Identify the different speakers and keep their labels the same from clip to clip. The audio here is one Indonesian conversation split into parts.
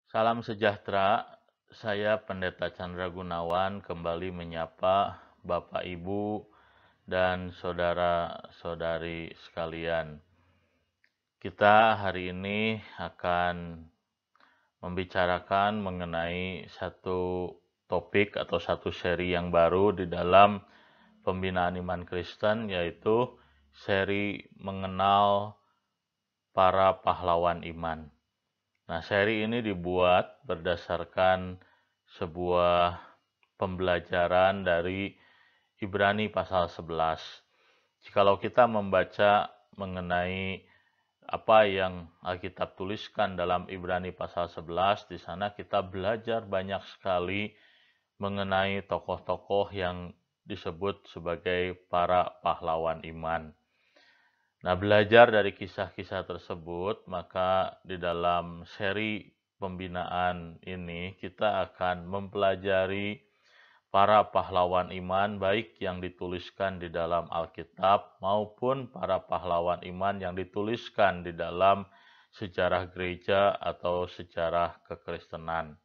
Speaker 1: Salam sejahtera, saya Pendeta Chandra Gunawan kembali menyapa Bapak Ibu dan saudara-saudari sekalian. Kita hari ini akan membicarakan mengenai satu topik atau satu seri yang baru di dalam pembinaan iman Kristen, yaitu seri mengenal para pahlawan iman. Nah, seri ini dibuat berdasarkan sebuah pembelajaran dari Ibrani pasal 11. Jikalau kita membaca mengenai apa yang Alkitab tuliskan dalam Ibrani pasal 11, di sana kita belajar banyak sekali mengenai tokoh-tokoh yang disebut sebagai para pahlawan iman. Nah, belajar dari kisah-kisah tersebut, maka di dalam seri pembinaan ini kita akan mempelajari para pahlawan iman, baik yang dituliskan di dalam Alkitab maupun para pahlawan iman yang dituliskan di dalam sejarah gereja atau sejarah kekristenan.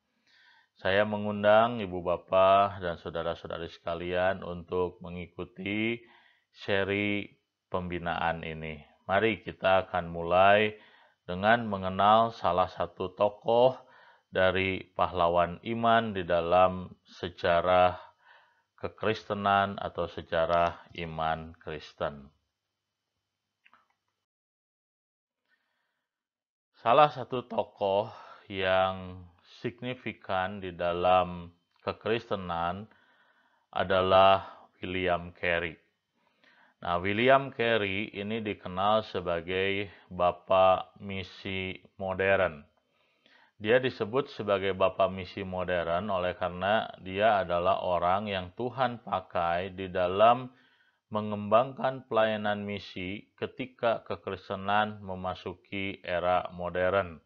Speaker 1: Saya mengundang Ibu Bapak dan saudara-saudari sekalian untuk mengikuti seri pembinaan ini. Mari kita akan mulai dengan mengenal salah satu tokoh dari pahlawan iman di dalam sejarah kekristenan atau sejarah iman Kristen. Salah satu tokoh yang signifikan di dalam kekristenan adalah William Carey. Nah, William Carey ini dikenal sebagai Bapak Misi Modern. Dia disebut sebagai Bapak Misi Modern oleh karena dia adalah orang yang Tuhan pakai di dalam mengembangkan pelayanan misi ketika kekristenan memasuki era modern.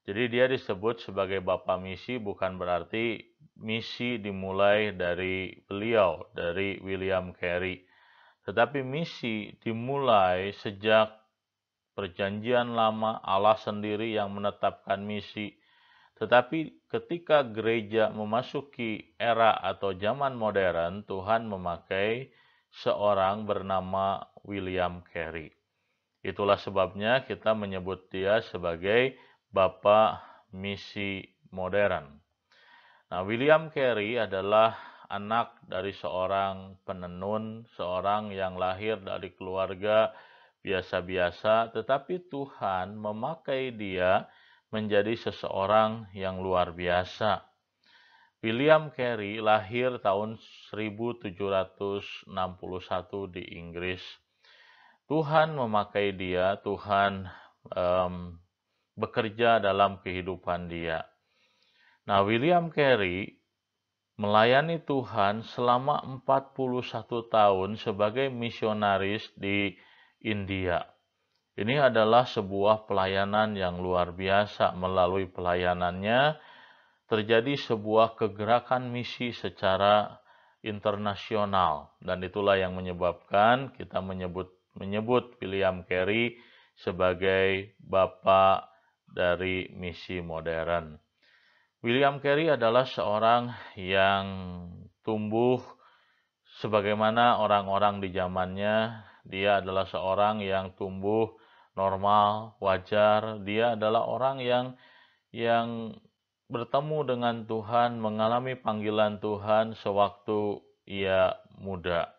Speaker 1: Jadi dia disebut sebagai Bapak Misi bukan berarti misi dimulai dari beliau, dari William Carey. Tetapi misi dimulai sejak Perjanjian Lama, Allah sendiri yang menetapkan misi. Tetapi ketika gereja memasuki era atau zaman modern, Tuhan memakai seorang bernama William Carey. Itulah sebabnya kita menyebut dia sebagai Bapak Misi Modern. Nah, William Carey adalah anak dari seorang penenun, seorang yang lahir dari keluarga biasa-biasa, tetapi Tuhan memakai dia menjadi seseorang yang luar biasa. William Carey lahir tahun 1761 di Inggris. Tuhan memakai dia, Tuhan bekerja dalam kehidupan dia. Nah, William Carey melayani Tuhan selama 41 tahun sebagai misionaris di India. Ini adalah sebuah pelayanan yang luar biasa. Melalui pelayanannya terjadi sebuah kegerakan misi secara internasional. Dan itulah yang menyebabkan kita menyebut William Carey sebagai Bapak dari misi modern. William Carey adalah seorang yang tumbuh sebagaimana orang-orang di zamannya. Dia adalah seorang yang tumbuh normal, wajar. Dia adalah orang yang bertemu dengan Tuhan, mengalami panggilan Tuhan sewaktu ia muda.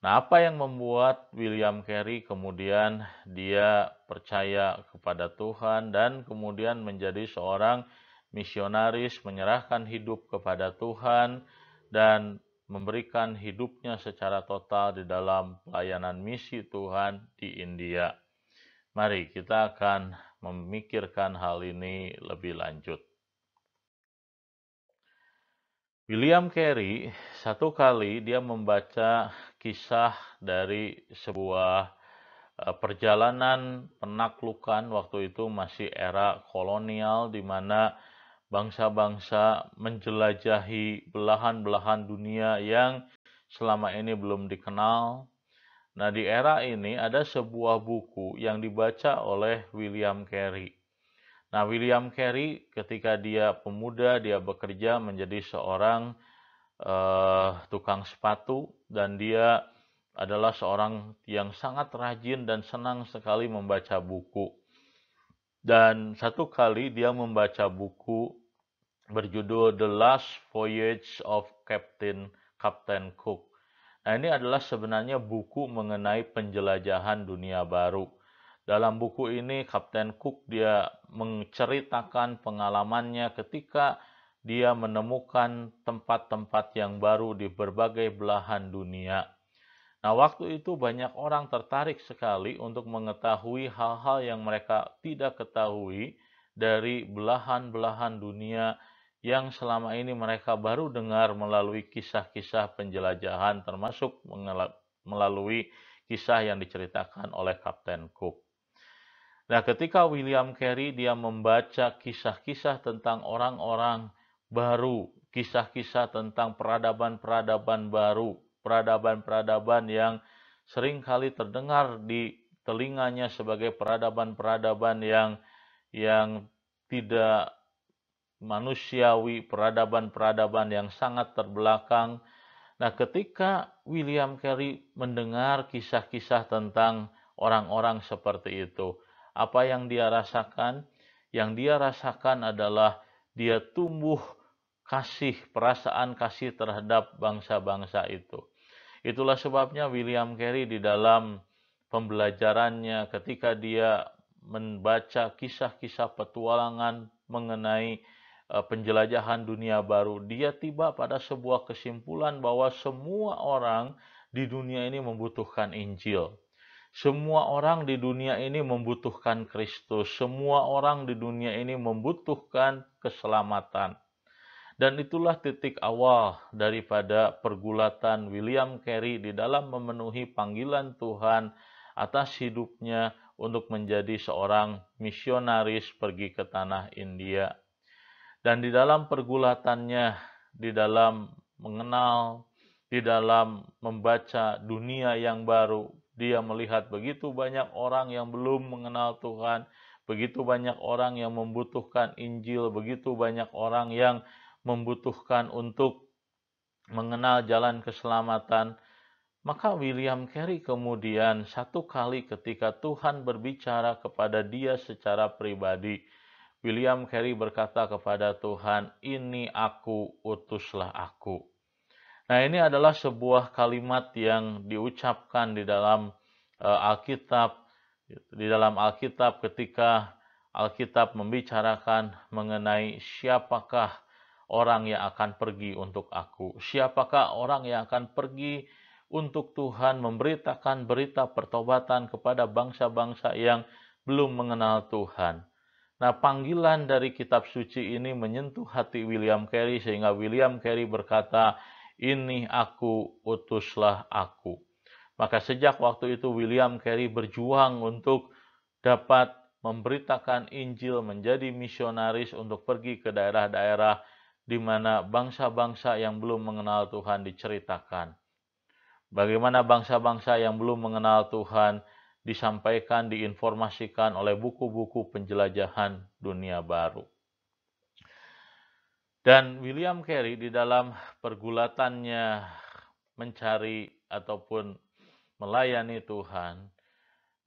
Speaker 1: Nah, apa yang membuat William Carey kemudian dia percaya kepada Tuhan dan kemudian menjadi seorang misionaris, menyerahkan hidup kepada Tuhan dan memberikan hidupnya secara total di dalam pelayanan misi Tuhan di India. Mari kita akan memikirkan hal ini lebih lanjut. William Carey satu kali dia membaca kisah dari sebuah perjalanan penaklukan. Waktu itu masih era kolonial di mana bangsa-bangsa menjelajahi belahan-belahan dunia yang selama ini belum dikenal. Nah, di era ini ada sebuah buku yang dibaca oleh William Carey. Nah, William Carey ketika dia pemuda, dia bekerja menjadi seorang tukang sepatu, dan dia adalah seorang yang sangat rajin dan senang sekali membaca buku. Dan satu kali dia membaca buku berjudul The Last Voyage of Captain Cook. Nah, ini adalah sebenarnya buku mengenai penjelajahan dunia baru. Dalam buku ini, Kapten Cook dia menceritakan pengalamannya ketika dia menemukan tempat-tempat yang baru di berbagai belahan dunia. Nah, waktu itu banyak orang tertarik sekali untuk mengetahui hal-hal yang mereka tidak ketahui dari belahan-belahan dunia yang selama ini mereka baru dengar melalui kisah-kisah penjelajahan, termasuk melalui kisah yang diceritakan oleh Kapten Cook. Nah, ketika William Carey dia membaca kisah-kisah tentang orang-orang baru, kisah-kisah tentang peradaban-peradaban baru, peradaban-peradaban yang seringkali terdengar di telinganya sebagai peradaban-peradaban yang tidak manusiawi, peradaban-peradaban yang sangat terbelakang. Nah, ketika William Carey mendengar kisah-kisah tentang orang-orang seperti itu, apa yang dia rasakan? Yang dia rasakan adalah dia tumbuh perasaan kasih terhadap bangsa-bangsa itu. Itulah sebabnya William Carey di dalam pembelajarannya ketika dia membaca kisah-kisah petualangan mengenai penjelajahan dunia baru, dia tiba pada sebuah kesimpulan bahwa semua orang di dunia ini membutuhkan Injil. Semua orang di dunia ini membutuhkan Kristus. Semua orang di dunia ini membutuhkan keselamatan. Dan itulah titik awal daripada pergulatan William Carey di dalam memenuhi panggilan Tuhan atas hidupnya untuk menjadi seorang misionaris pergi ke tanah India. Dan di dalam pergulatannya, di dalam mengenal, di dalam membaca dunia yang baru, dia melihat begitu banyak orang yang belum mengenal Tuhan, begitu banyak orang yang membutuhkan Injil, begitu banyak orang yang membutuhkan untuk mengenal jalan keselamatan. Maka William Carey kemudian satu kali ketika Tuhan berbicara kepada dia secara pribadi, William Carey berkata kepada Tuhan, "Ini aku, utuslah aku." Nah, ini adalah sebuah kalimat yang diucapkan di dalam Alkitab. Di dalam Alkitab ketika Alkitab membicarakan mengenai siapakah orang yang akan pergi untuk aku. Siapakah orang yang akan pergi untuk Tuhan memberitakan berita pertobatan kepada bangsa-bangsa yang belum mengenal Tuhan. Nah, panggilan dari kitab suci ini menyentuh hati William Carey sehingga William Carey berkata, "Ini aku, utuslah aku." Maka sejak waktu itu William Carey berjuang untuk dapat memberitakan Injil, menjadi misionaris untuk pergi ke daerah-daerah di mana bangsa-bangsa yang belum mengenal Tuhan diceritakan. Bagaimana bangsa-bangsa yang belum mengenal Tuhan disampaikan, diinformasikan oleh buku-buku penjelajahan dunia baru. Dan William Carey di dalam pergulatannya mencari ataupun melayani Tuhan,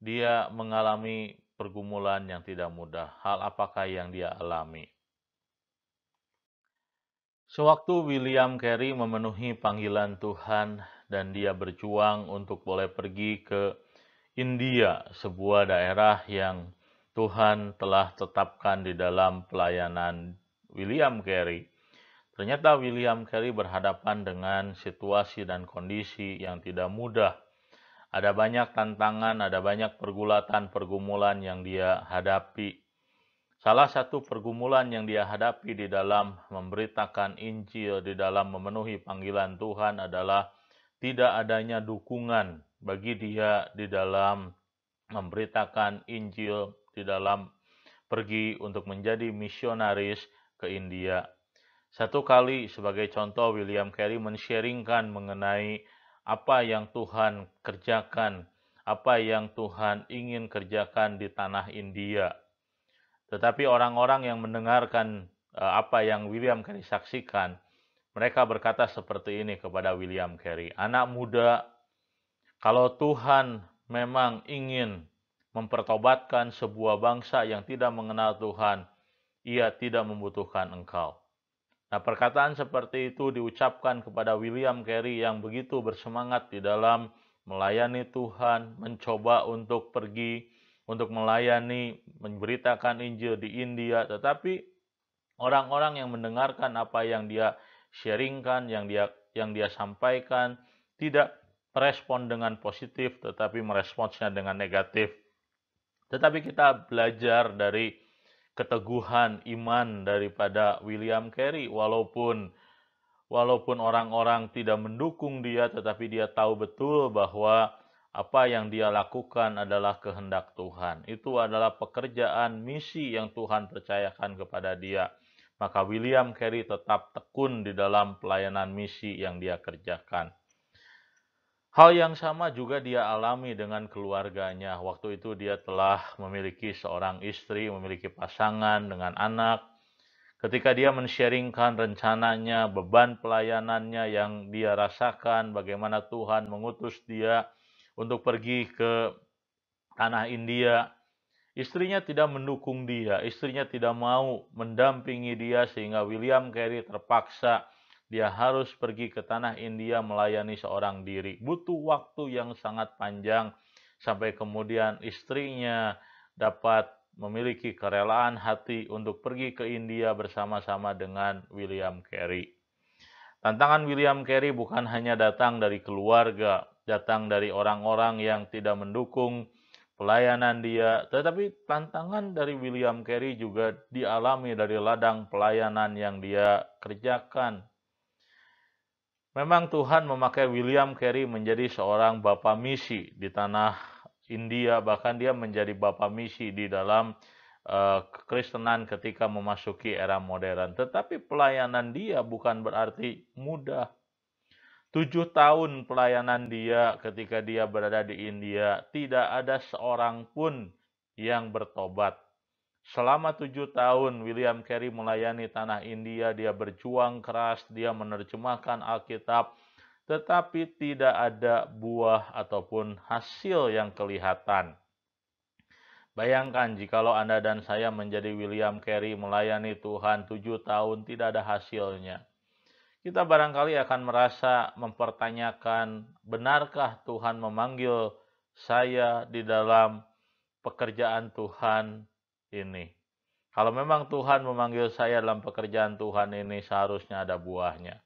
Speaker 1: dia mengalami pergumulan yang tidak mudah. Hal apakah yang dia alami? Sewaktu William Carey memenuhi panggilan Tuhan dan dia berjuang untuk boleh pergi ke India, sebuah daerah yang Tuhan telah tetapkan di dalam pelayanan William Carey. Ternyata William Carey berhadapan dengan situasi dan kondisi yang tidak mudah. Ada banyak tantangan, ada banyak pergumulan yang dia hadapi. Salah satu pergumulan yang dia hadapi di dalam memberitakan Injil, di dalam memenuhi panggilan Tuhan adalah tidak adanya dukungan bagi dia di dalam memberitakan Injil, di dalam pergi untuk menjadi misionaris ke India. Satu kali sebagai contoh, William Carey men-sharingkan mengenai apa yang Tuhan kerjakan, apa yang Tuhan ingin kerjakan di tanah India. Tetapi orang-orang yang mendengarkan apa yang William Carey saksikan, mereka berkata seperti ini kepada William Carey, "Anak muda, kalau Tuhan memang ingin mempertobatkan sebuah bangsa yang tidak mengenal Tuhan, Ia tidak membutuhkan engkau." Nah, perkataan seperti itu diucapkan kepada William Carey yang begitu bersemangat di dalam melayani Tuhan, mencoba untuk pergi, untuk melayani, memberitakan Injil di India, tetapi orang-orang yang mendengarkan apa yang dia sharingkan, yang dia sampaikan, tidak merespon dengan positif, tetapi meresponsnya dengan negatif. Tetapi kita belajar dari keteguhan iman daripada William Carey, walaupun orang-orang tidak mendukung dia, tetapi dia tahu betul bahwa apa yang dia lakukan adalah kehendak Tuhan. Itu adalah pekerjaan misi yang Tuhan percayakan kepada dia. Maka William Carey tetap tekun di dalam pelayanan misi yang dia kerjakan. Hal yang sama juga dia alami dengan keluarganya. Waktu itu dia telah memiliki seorang istri, memiliki pasangan dengan anak. Ketika dia men-sharingkan rencananya, beban pelayanannya yang dia rasakan, bagaimana Tuhan mengutus dia untuk pergi ke tanah India, istrinya tidak mendukung dia, istrinya tidak mau mendampingi dia, sehingga William Carey terpaksa dia harus pergi ke tanah India melayani seorang diri. Butuh waktu yang sangat panjang sampai kemudian istrinya dapat memiliki kerelaan hati untuk pergi ke India bersama-sama dengan William Carey. Tantangan William Carey bukan hanya datang dari keluarga, datang dari orang-orang yang tidak mendukung pelayanan dia, tetapi tantangan dari William Carey juga dialami dari ladang pelayanan yang dia kerjakan. Memang Tuhan memakai William Carey menjadi seorang bapa misi di tanah India, bahkan dia menjadi bapa misi di dalam kekristenan ketika memasuki era modern. Tetapi pelayanan dia bukan berarti mudah. 7 tahun pelayanan dia ketika dia berada di India, tidak ada seorang pun yang bertobat. Selama 7 tahun William Carey melayani tanah India, dia berjuang keras, dia menerjemahkan Alkitab, tetapi tidak ada buah ataupun hasil yang kelihatan. Bayangkan jikalau Anda dan saya menjadi William Carey melayani Tuhan 7 tahun tidak ada hasilnya. Kita barangkali akan merasa mempertanyakan, benarkah Tuhan memanggil saya di dalam pekerjaan Tuhan ini? Kalau memang Tuhan memanggil saya dalam pekerjaan Tuhan ini, seharusnya ada buahnya.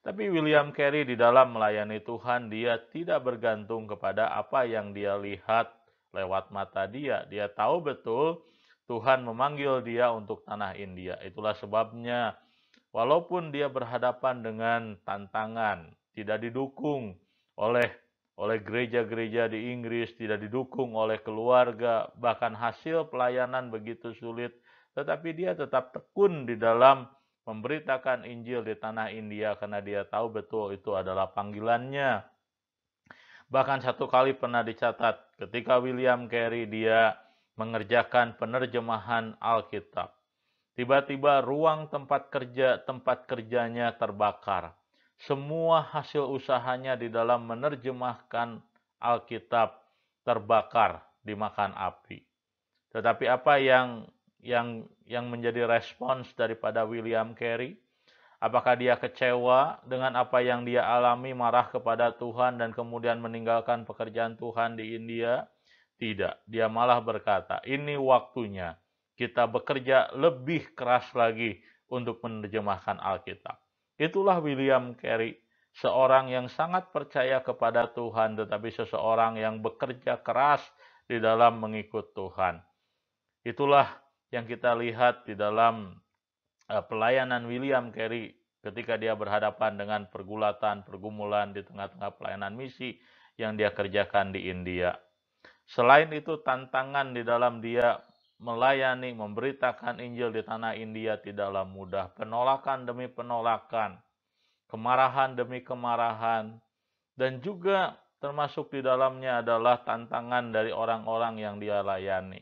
Speaker 1: Tapi William Carey di dalam melayani Tuhan, dia tidak bergantung kepada apa yang dia lihat lewat mata dia. Dia tahu betul Tuhan memanggil dia untuk tanah India. Itulah sebabnya walaupun dia berhadapan dengan tantangan, tidak didukung oleh gereja-gereja di Inggris, tidak didukung oleh keluarga, bahkan hasil pelayanan begitu sulit, tetapi dia tetap tekun di dalam memberitakan Injil di tanah India karena dia tahu betul itu adalah panggilannya. Bahkan satu kali pernah dicatat ketika William Carey dia mengerjakan penerjemahan Alkitab. Tiba-tiba ruang tempat kerjanya terbakar. Semua hasil usahanya di dalam menerjemahkan Alkitab terbakar, dimakan api. Tetapi apa yang menjadi respons daripada William Carey? Apakah dia kecewa dengan apa yang dia alami, marah kepada Tuhan dan kemudian meninggalkan pekerjaan Tuhan di India? Tidak, dia malah berkata, ini waktunya kita bekerja lebih keras lagi untuk menerjemahkan Alkitab. Itulah William Carey, seorang yang sangat percaya kepada Tuhan, tetapi seseorang yang bekerja keras di dalam mengikut Tuhan. Itulah yang kita lihat di dalam pelayanan William Carey ketika dia berhadapan dengan pergumulan di tengah-tengah pelayanan misi yang dia kerjakan di India. Selain itu, tantangan di dalam dia melayani, memberitakan Injil di tanah India tidaklah mudah. Penolakan demi penolakan, kemarahan demi kemarahan, dan juga termasuk di dalamnya adalah tantangan dari orang-orang yang dia layani.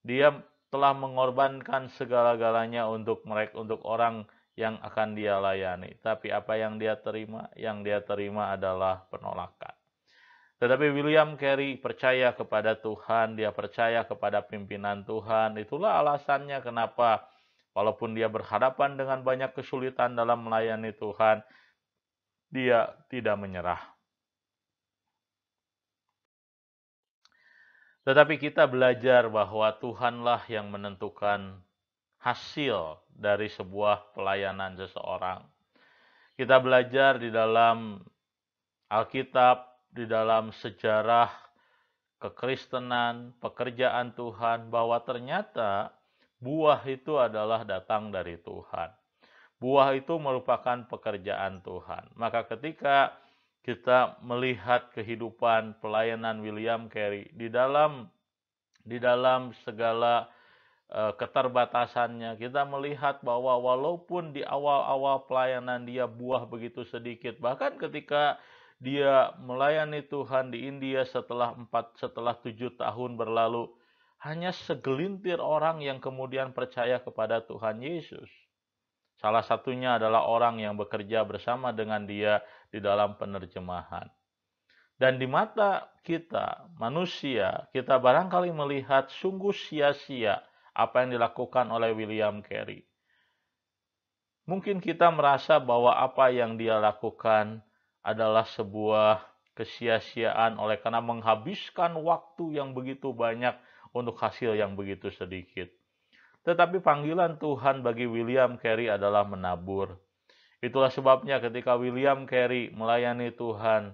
Speaker 1: Dia telah mengorbankan segala-galanya untuk mereka, untuk orang yang akan dia layani. Tapi apa yang dia terima? Yang dia terima adalah penolakan. Tetapi William Carey percaya kepada Tuhan, dia percaya kepada pimpinan Tuhan. Itulah alasannya kenapa walaupun dia berhadapan dengan banyak kesulitan dalam melayani Tuhan, dia tidak menyerah. Tetapi kita belajar bahwa Tuhanlah yang menentukan hasil dari sebuah pelayanan seseorang. Kita belajar di dalam Alkitab, di dalam sejarah kekristenan, pekerjaan Tuhan, bahwa ternyata buah itu adalah datang dari Tuhan. Buah itu merupakan pekerjaan Tuhan. Maka ketika kita melihat kehidupan pelayanan William Carey di dalam segala keterbatasannya, kita melihat bahwa walaupun di awal-awal pelayanan dia buah begitu sedikit, bahkan ketika dia melayani Tuhan di India setelah 7 tahun berlalu, hanya segelintir orang yang kemudian percaya kepada Tuhan Yesus. Salah satunya adalah orang yang bekerja bersama dengan dia di dalam penerjemahan. Dan di mata kita, manusia, kita barangkali melihat sungguh sia-sia apa yang dilakukan oleh William Carey. Mungkin kita merasa bahwa apa yang dia lakukan adalah sebuah kesia-siaan oleh karena menghabiskan waktu yang begitu banyak untuk hasil yang begitu sedikit. Tetapi panggilan Tuhan bagi William Carey adalah menabur. Itulah sebabnya ketika William Carey melayani Tuhan,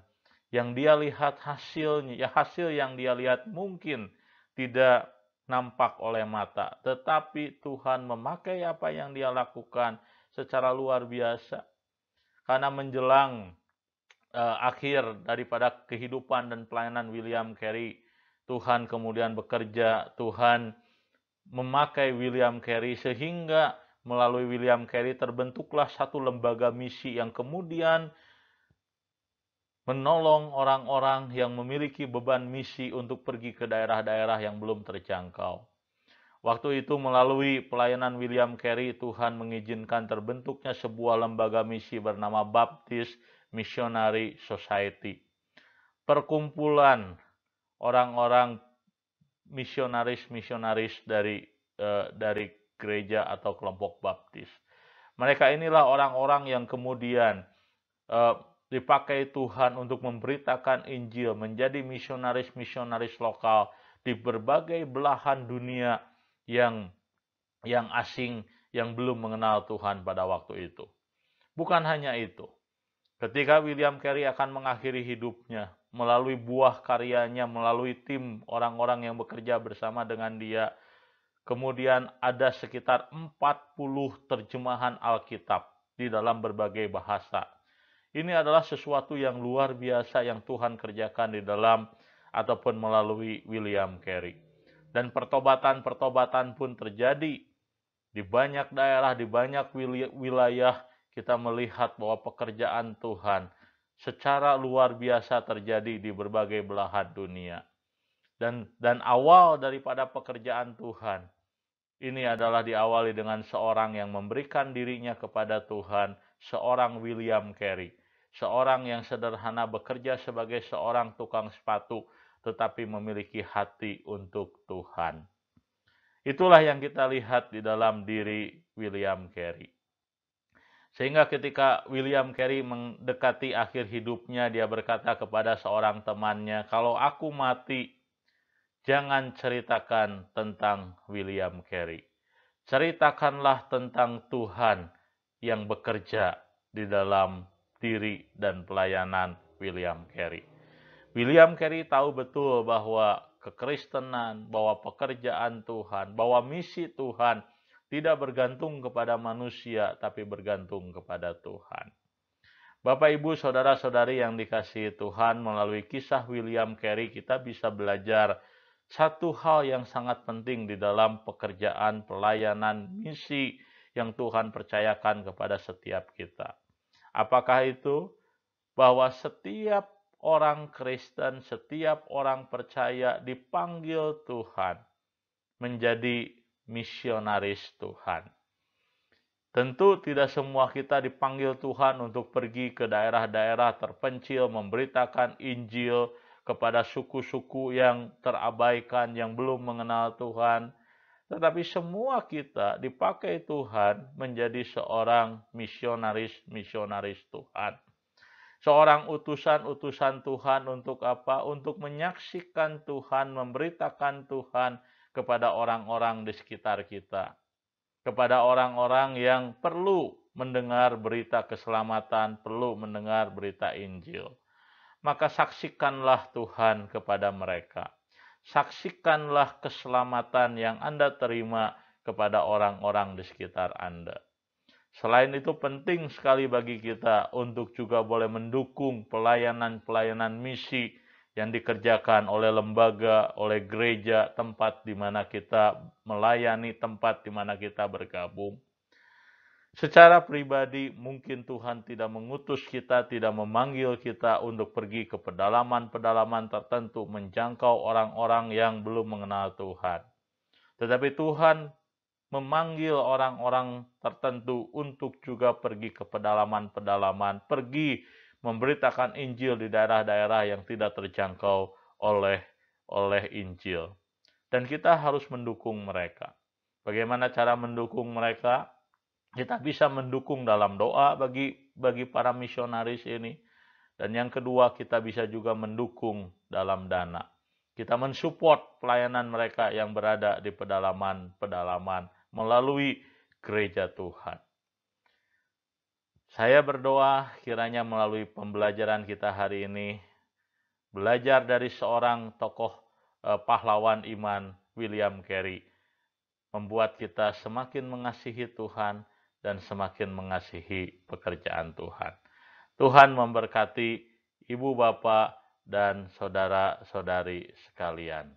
Speaker 1: yang dia lihat hasilnya, hasil yang dia lihat mungkin tidak nampak oleh mata, tetapi Tuhan memakai apa yang dia lakukan secara luar biasa. Karena menjelang akhir daripada kehidupan dan pelayanan William Carey, Tuhan kemudian bekerja, Tuhan memakai William Carey sehingga melalui William Carey terbentuklah satu lembaga misi yang kemudian menolong orang-orang yang memiliki beban misi untuk pergi ke daerah-daerah yang belum terjangkau. Waktu itu melalui pelayanan William Carey, Tuhan mengizinkan terbentuknya sebuah lembaga misi bernama Baptist Missionary Society. Perkumpulan orang-orang misionaris dari gereja atau kelompok Baptis. Mereka inilah orang-orang yang kemudian dipakai Tuhan untuk memberitakan Injil, menjadi misionaris-misionaris lokal di berbagai belahan dunia yang asing, yang belum mengenal Tuhan pada waktu itu. Bukan hanya itu. Ketika William Carey akan mengakhiri hidupnya, melalui buah karyanya, melalui tim orang-orang yang bekerja bersama dengan dia, kemudian ada sekitar 40 terjemahan Alkitab di dalam berbagai bahasa. Ini adalah sesuatu yang luar biasa yang Tuhan kerjakan di dalam ataupun melalui William Carey. Dan pertobatan-pertobatan pun terjadi di banyak daerah, di banyak wilayah. Kita melihat bahwa pekerjaan Tuhan secara luar biasa terjadi di berbagai belahan dunia. Dan awal daripada pekerjaan Tuhan ini adalah diawali dengan seorang yang memberikan dirinya kepada Tuhan, seorang William Carey. Seorang yang sederhana bekerja sebagai seorang tukang sepatu, tetapi memiliki hati untuk Tuhan. Itulah yang kita lihat di dalam diri William Carey. Sehingga ketika William Carey mendekati akhir hidupnya, dia berkata kepada seorang temannya, "Kalau aku mati, jangan ceritakan tentang William Carey. Ceritakanlah tentang Tuhan yang bekerja di dalam diri dan pelayanan William Carey." William Carey tahu betul bahwa kekristenan, bahwa pekerjaan Tuhan, bahwa misi Tuhan tidak bergantung kepada manusia, tapi bergantung kepada Tuhan. Bapak, Ibu, Saudara-saudari yang dikasihi Tuhan, melalui kisah William Carey kita bisa belajar satu hal yang sangat penting di dalam pekerjaan pelayanan misi yang Tuhan percayakan kepada setiap kita. Apakah itu? Bahwa setiap orang Kristen, setiap orang percaya dipanggil Tuhan menjadi misionaris Tuhan. Tentu tidak semua kita dipanggil Tuhan untuk pergi ke daerah-daerah terpencil memberitakan Injil kepada suku-suku yang terabaikan, yang belum mengenal Tuhan. Tetapi semua kita dipakai Tuhan menjadi seorang misionaris Tuhan. Seorang utusan-utusan Tuhan untuk apa? Untuk menyaksikan Tuhan, memberitakan Tuhan kepada orang-orang di sekitar kita. Kepada orang-orang yang perlu mendengar berita keselamatan, perlu mendengar berita Injil. Maka saksikanlah Tuhan kepada mereka. Saksikanlah keselamatan yang Anda terima kepada orang-orang di sekitar Anda. Selain itu penting sekali bagi kita untuk juga boleh mendukung pelayanan-pelayanan misi yang dikerjakan oleh lembaga, oleh gereja, tempat di mana kita melayani, tempat di mana kita bergabung. Secara pribadi mungkin Tuhan tidak mengutus kita, tidak memanggil kita untuk pergi ke pedalaman-pedalaman tertentu menjangkau orang-orang yang belum mengenal Tuhan. Tetapi Tuhan memanggil orang-orang tertentu untuk juga pergi ke pedalaman-pedalaman, pergi memberitakan Injil di daerah-daerah yang tidak terjangkau oleh Injil. Dan kita harus mendukung mereka. Bagaimana cara mendukung mereka? Kita bisa mendukung dalam doa bagi para misionaris ini. Dan yang kedua, kita bisa juga mendukung dalam dana. Kita mensupport pelayanan mereka yang berada di pedalaman-pedalaman melalui gereja Tuhan. Saya berdoa kiranya melalui pembelajaran kita hari ini, belajar dari seorang tokoh pahlawan iman, William Carey, membuat kita semakin mengasihi Tuhan dan semakin mengasihi pekerjaan Tuhan. Tuhan memberkati ibu, bapak, dan saudara-saudari sekalian.